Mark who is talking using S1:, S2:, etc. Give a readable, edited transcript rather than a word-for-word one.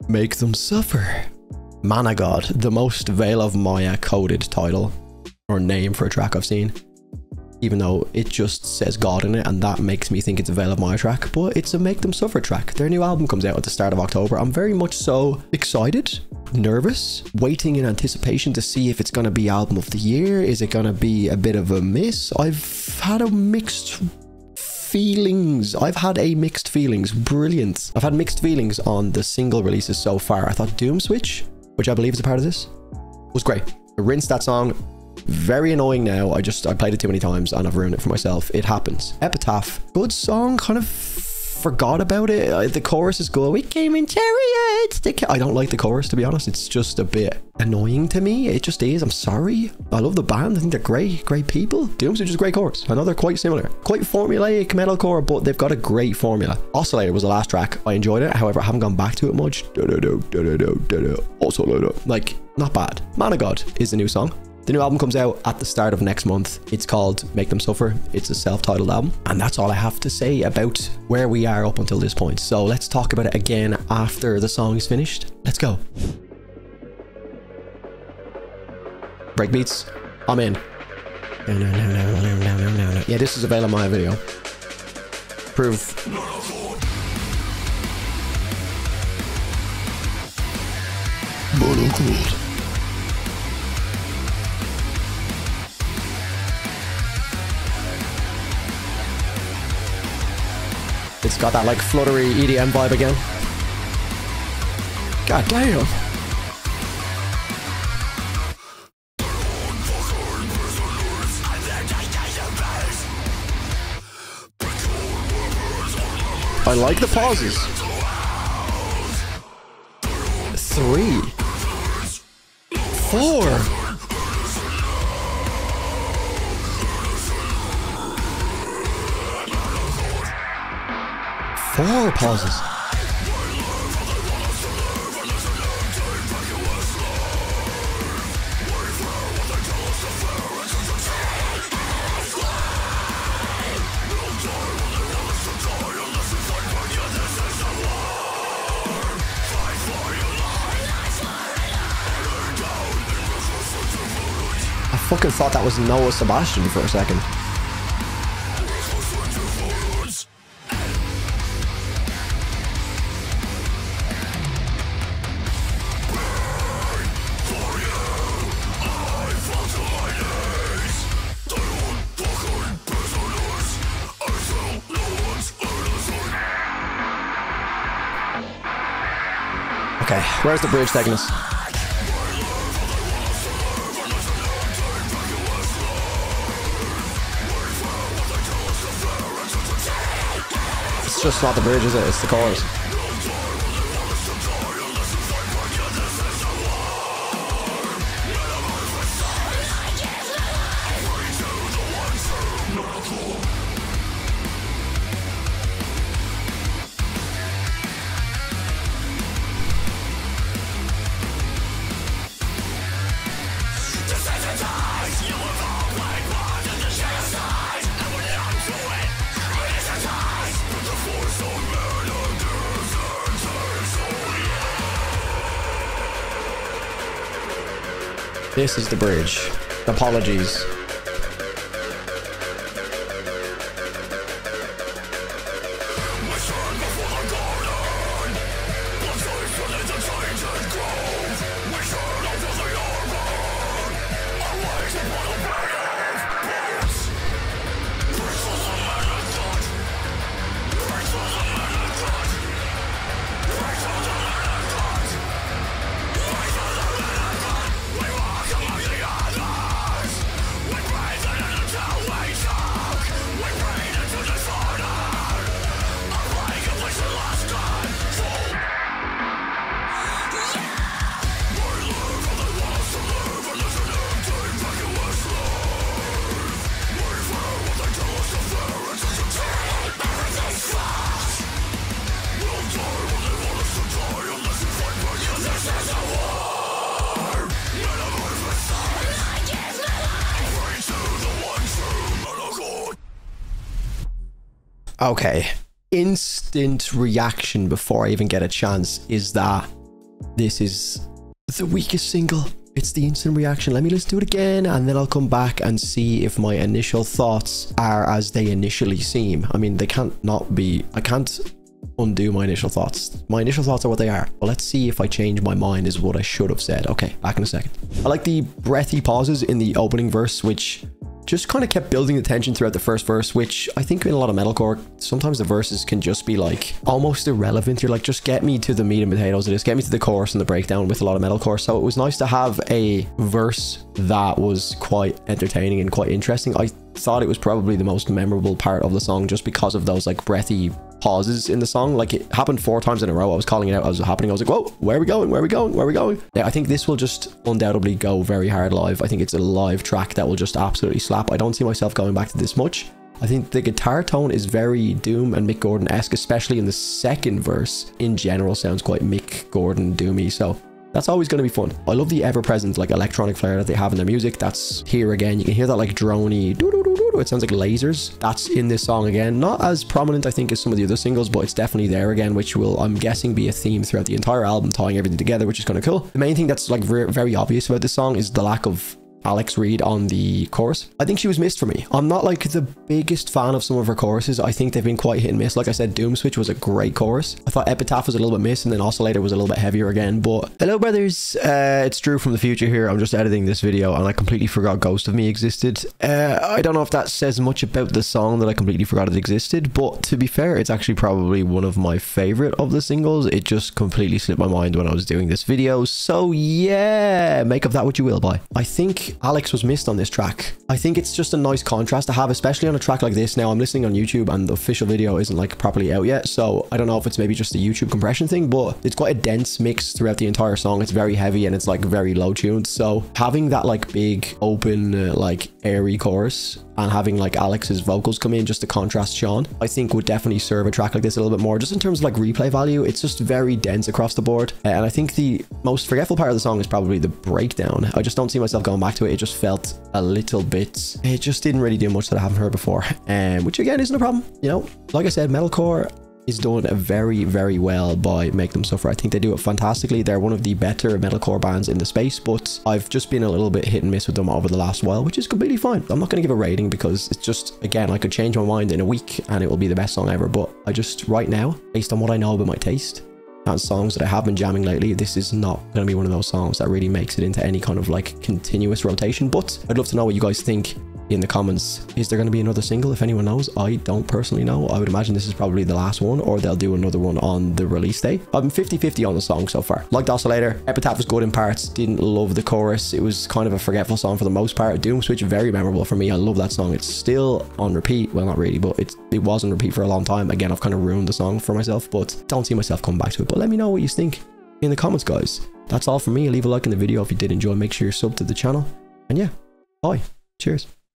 S1: Make them suffer. Man of God, the most Veil of Maya coded title or name for a track I've seen. Even though it just says God in it, and that makes me think it's a Veil of Maya track, but it's a Make Them Suffer track. Their new album comes out at the start of October. I'm very much so excited, nervous, waiting in anticipation to see if it's going to be album of the year. Is it going to be a bit of a miss? I've had a mixed feelings. Brilliant. I've had mixed feelings on the single releases so far. I thought Doom Switch, which I believe is a part of this, was great. I rinsed that song. Very annoying now. I played it too many times and I've ruined it for myself. It happens. Epitaph, good song, kind of forgot about it. The chorus is good. We came in chariots. I don't like the chorus, to be honest. It's just a bit annoying to me. It just is. I'm sorry. I love the band. I think they're great people. Doom Switch is a great chorus. I know they're quite similar. Quite formulaic metalcore, but they've got a great formula. Oscillator was the last track. I enjoyed it. However, I haven't gone back to it much. Oscillator. Like, not bad. Man of God is the new song. The new album comes out at the start of next month. It's called Make Them Suffer. It's a self-titled album. And that's all I have to say about where we are up until this point. So let's talk about it again after the song is finished. Let's go. Breakbeats. I'm in. No. Yeah, this is a Veil of Maya video. Proof. Monocooled. It's got that like fluttery EDM vibe again. God damn. I like the pauses. 3, 4. 4 pauses. I fucking thought that was Noah Sebastian for a second. Okay, where's the bridge taking us? It's just not the bridge, is it? It's the chorus. This is the bridge. Apologies. Okay, instant reaction before I even get a chance is that This is the weakest single. It's the instant reaction. Let me listen to it again, and then I'll come back and see if my initial thoughts are as they initially seem. I mean, they can't not be. I can't undo my initial thoughts. My initial thoughts are what they are. But let's see if I change my mind is what I should have said. Okay, back in a second. I like the breathy pauses in the opening verse, which just kind of kept building the tension throughout the first verse, which I think in a lot of metalcore, sometimes the verses can just be like almost irrelevant. You're like, just get me to the meat and potatoes of this, get me to the chorus and the breakdown with a lot of metalcore. So it was nice to have a verse that was quite entertaining and quite interesting. I thought it was probably the most memorable part of the song just because of those like breathy pauses in the song. Like, it happened 4 times in a row. I was calling it out as it was happening. I was like, whoa, where are we going? Where are we going? Where are we going? Yeah, I think this will just undoubtedly go very hard live. I think it's a live track that will just absolutely slap. I don't see myself going back to this much. I think the guitar tone is very Doom and Mick Gordon-esque, especially in the second verse. In general, sounds quite Mick Gordon doomy. So that's always going to be fun. I love the ever-present like electronic flair that they have in their music. That's here again. You can hear that like droney doo-doo-doo-doo. It sounds like lasers. That's in this song again. Not as prominent, I think, as some of the other singles, but it's definitely there again, which will, I'm guessing, be a theme throughout the entire album, tying everything together, which is kind of cool. The main thing that's like very obvious about this song is the lack of Alex Reid on the chorus. I think she was missed for me. I'm not like the biggest fan of some of her choruses. I think they've been quite hit and miss. Like I said, Doom Switch was a great chorus. I thought Epitaph was a little bit missed, and then Oscillator was a little bit heavier again. But hello brothers, it's Drew from the future here. I'm just editing this video and I completely forgot Ghost of Me existed. I don't know if that says much about the song that I completely forgot it existed, but to be fair, it's actually probably one of my favorite of the singles. It just completely slipped my mind when I was doing this video. So yeah, make of that what you will, boy. I think Alex was missed on this track. I think it's just a nice contrast to have, especially on a track like this. Now I'm listening on YouTube and the official video isn't like properly out yet, so I don't know if it's maybe just a YouTube compression thing, but it's quite a dense mix throughout the entire song. It's very heavy and it's like very low tuned, so having that like big open like airy chorus and having like Alex's vocals come in just to contrast Sean, I think would definitely serve a track like this a little bit more. Just in terms of like replay value, it's just very dense across the board. And I think the most forgetful part of the song is probably the breakdown. I just don't see myself going back to it. It just felt a little bit, it just didn't really do much that I haven't heard before, which again isn't a problem. You know, like I said, metalcore is done very well by Make Them Suffer. I think they do it fantastically. They're one of the better metalcore bands in the space, but I've just been a little bit hit and miss with them over the last while, which is completely fine. I'm not going to give a rating because it's just, again, I could change my mind in a week and it will be the best song ever. But I just, right now, based on what I know about my taste and songs that I have been jamming lately, this is not going to be one of those songs that really makes it into any kind of like continuous rotation. But I'd love to know what you guys think in the comments. Is there going to be another single? If anyone knows, I don't personally know. I would imagine this is probably the last one, or they'll do another one on the release day. I'm 50-50 on the song so far. Liked Oscillator. Epitaph was good in parts. Didn't love the chorus. It was kind of a forgetful song for the most part. Doom Switch, very memorable for me. I love that song. It's still on repeat. Well, not really, but it was on repeat for a long time. Again, I've kind of ruined the song for myself, but don't see myself coming back to it. But let me know what you think in the comments, guys. That's all from me. Leave a like in the video if you did enjoy. Make sure you're subbed to the channel. And yeah, bye. Cheers.